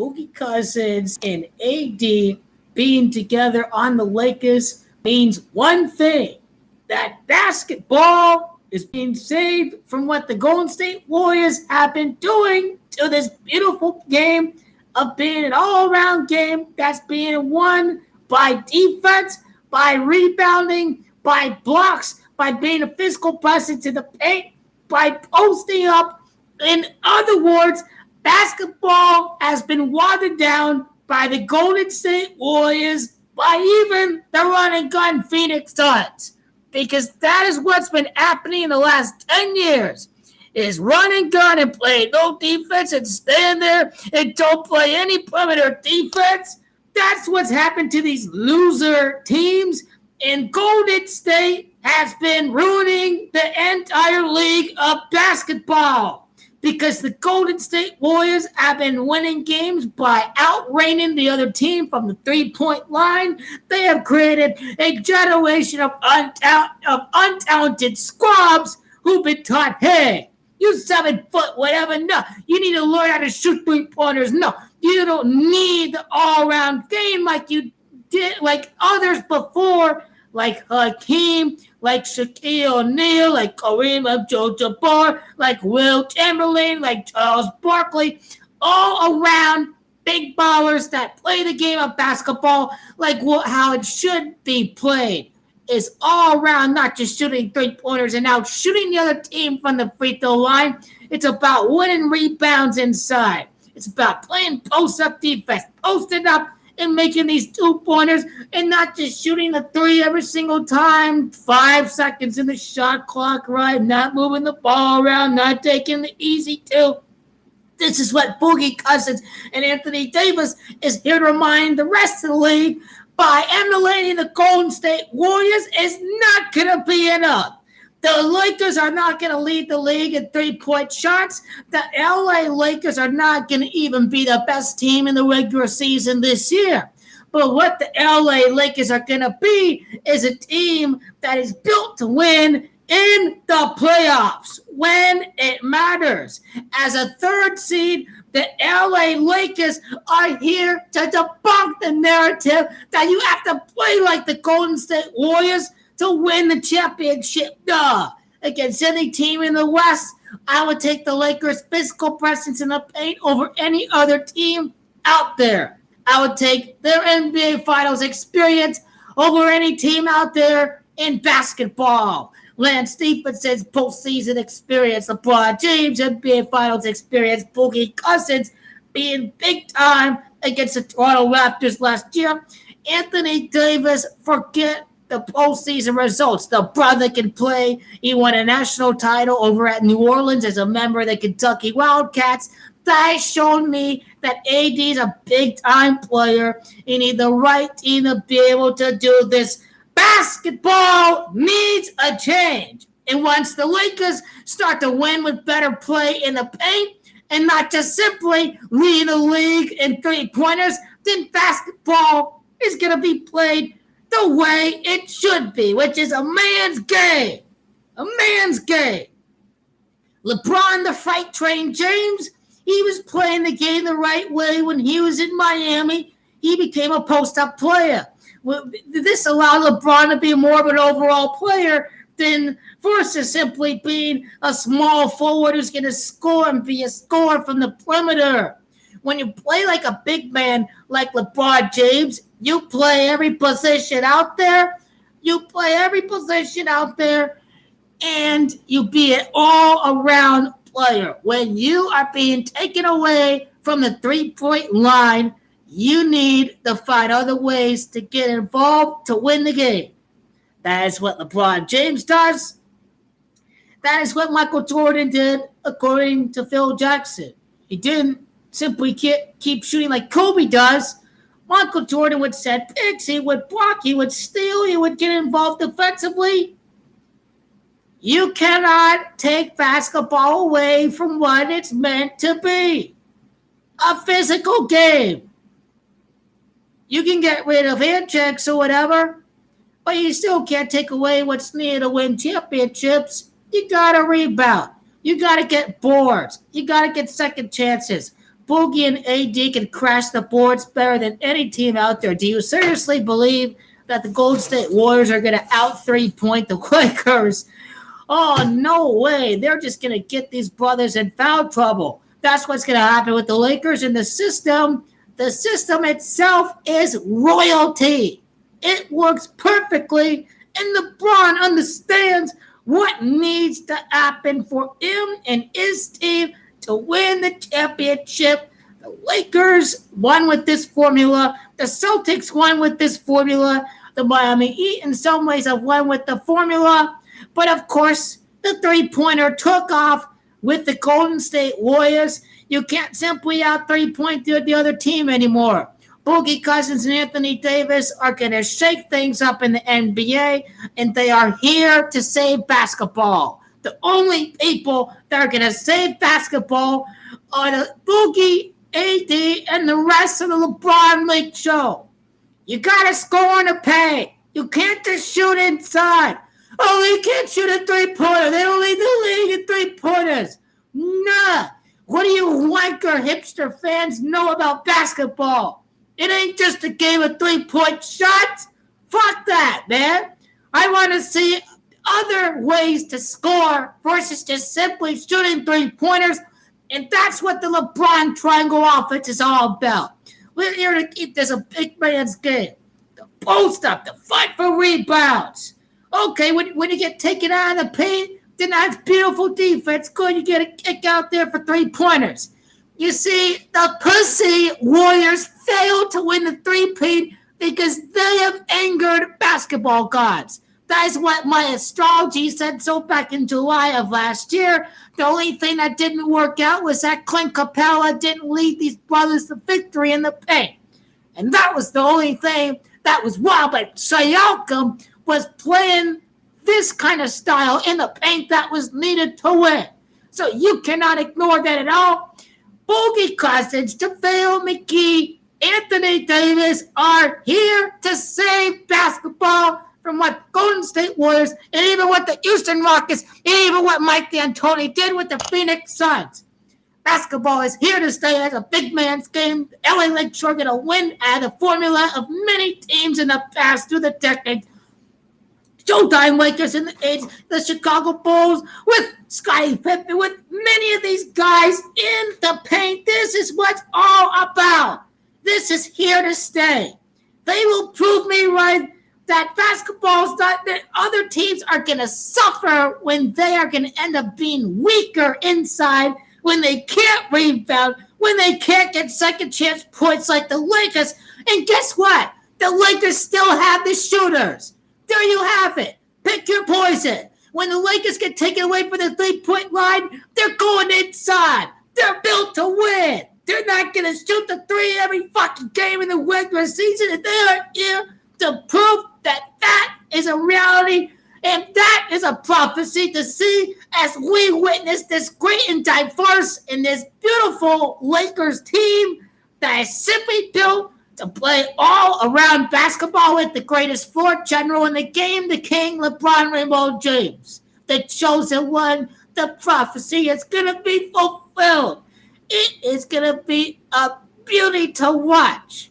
Boogie Cousins and AD being together on the Lakers means one thing, that basketball is being saved from what the Golden State Warriors have been doing to this beautiful game of being an all-around game that's being won by defense, by rebounding, by blocks, by being a physical presence in the paint, by posting up. In other words, basketball has been watered down by the Golden State Warriors, by even the run and gun Phoenix Suns, because that is what's been happening in the last 10 years. Is run and gun and play no defense and stand there and don't play any perimeter defense. That's what's happened to these loser teams. And Golden State has been ruining the entire league of basketball, because the Golden State Warriors have been winning games by outraining the other team from the three-point line. They have created a generation of untalented scrubs who've been taught, hey, you 7 foot, whatever. No, you need to learn how to shoot three-pointers. No, you don't need the all-around game like you did, like others before, like Hakeem, like Shaquille O'Neal, like Kareem Abdul-Jabbar, like Will Chamberlain, like Charles Barkley, all around big ballers that play the game of basketball like how it should be played. Is all around, not just shooting three-pointers and out shooting the other team from the free throw line. It's about winning rebounds inside. It's about playing post-up defense, posting up and making these two-pointers and not just shooting the three every single time. 5 seconds in the shot clock, right? Not moving the ball around, not taking the easy two. This is what Boogie Cousins and Anthony Davis is here to remind the rest of the league. By emulating the Golden State Warriors is not going to be enough. The Lakers are not going to lead the league in three-point shots. The LA Lakers are not going to even be the best team in the regular season this year. But what the LA Lakers are going to be is a team that is built to win in the playoffs when it matters. As a third seed, the LA Lakers are here to debunk the narrative that you have to play like the Golden State Warriors to win the championship. Duh. Against any team in the West, I would take the Lakers' physical presence in the paint over any other team out there. I would take their NBA Finals experience over any team out there in basketball. Lance Stephenson's postseason experience, LeBron James' NBA Finals experience, Boogie Cousins being big time against the Toronto Raptors last year. Anthony Davis, forget the postseason results. The brother can play. He won a national title over at New Orleans as a member of the Kentucky Wildcats. That has shown me that AD is a big-time player. You need the right team to be able to do this. Basketball needs a change. And once the Lakers start to win with better play in the paint and not just simply lead the league in three-pointers, then basketball is going to be played the way it should be, which is a man's game. A man's game. LeBron, the freight train James, he was playing the game the right way when he was in Miami. He became a post-up player. This allowed LeBron to be more of an overall player than versus simply being a small forward who's going to score and be a scorer from the perimeter. When you play like a big man like LeBron James, you play every position out there. You play every position out there, and you be an all-around player. When you are being taken away from the three-point line, you need to find other ways to get involved to win the game. That is what LeBron James does. That is what Michael Jordan did, according to Phil Jackson. He didn't simply keep shooting like Kobe does. Michael Jordan would set picks, he would block, he would steal, he would get involved defensively. You cannot take basketball away from what it's meant to be. A physical game. You can get rid of hand checks or whatever, but you still can't take away what's needed to win championships. You got to rebound. You got to get boards. You got to get second chances. Boogie and AD can crash the boards better than any team out there. Do you seriously believe that the Golden State Warriors are going to out 3-point the Lakers? Oh, no way. They're just going to get these brothers in foul trouble. That's what's going to happen with the Lakers and the system. The system itself is royalty. It works perfectly, and LeBron understands what needs to happen for him and his team to win the championship. The Lakers won with this formula. The Celtics won with this formula. The Miami Heat, in some ways, have won with the formula. But, of course, the three-pointer took off with the Golden State Warriors. You can't simply out three-point the other team anymore. Boogie Cousins and Anthony Davis are going to shake things up in the NBA, and they are here to save basketball. The only people that are going to save basketball are the Boogie-AD and the rest of the LeBron League show. You got to score in the paint. You can't just shoot inside. Oh, they can't shoot a three-pointer. They don't lead the league in three-pointers. Nah. What do you wanker hipster fans know about basketball? It ain't just a game of three-point shots. Fuck that, man. I want to see other ways to score versus just simply shooting three-pointers, and that's what the LeBron triangle offense is all about. We're here to keep this a big man's game. The post up, the fight for rebounds. Okay, when you get taken out of the paint, then that's beautiful defense. Good, you get a kick out there for three-pointers. You see, the pussy Warriors failed to win the three-peat because they have angered basketball gods. That is what my astrology said so back in July of last year. The only thing that didn't work out was that Clint Capella didn't lead these brothers to victory in the paint. And that was the only thing that was wild. But Siakam was playing this kind of style in the paint that was needed to win. So you cannot ignore that at all. Boogie Cousins, JaVale McGee, Anthony Davis are here to save basketball from what Golden State Warriors and even what the Houston Rockets and even what Mike D'Antoni did with the Phoenix Suns. Basketball is here to stay as a big man's game. The LA Lakers are going to win at the formula of many teams in the past through the decades. Showtime Lakers in the 80s, the Chicago Bulls with Scottie Pippen, with many of these guys in the paint. This is what's all about. This is here to stay. They will prove me right that basketball's not, that other teams are going to suffer when they are going to end up being weaker inside, when they can't rebound, when they can't get second chance points like the Lakers. And guess what? The Lakers still have the shooters. There you have it. Pick your poison. When the Lakers get taken away from the three-point line, they're going inside. They're built to win. They're not going to shoot the three every fucking game in the regular season. And they are here to prove that that is a reality and that is a prophecy to see as we witness this great and diverse and this beautiful Lakers team that is simply built to play all around basketball with the greatest floor general in the game, the king, LeBron Rainbow James. The chosen one, the prophecy is going to be fulfilled. It is going to be a beauty to watch.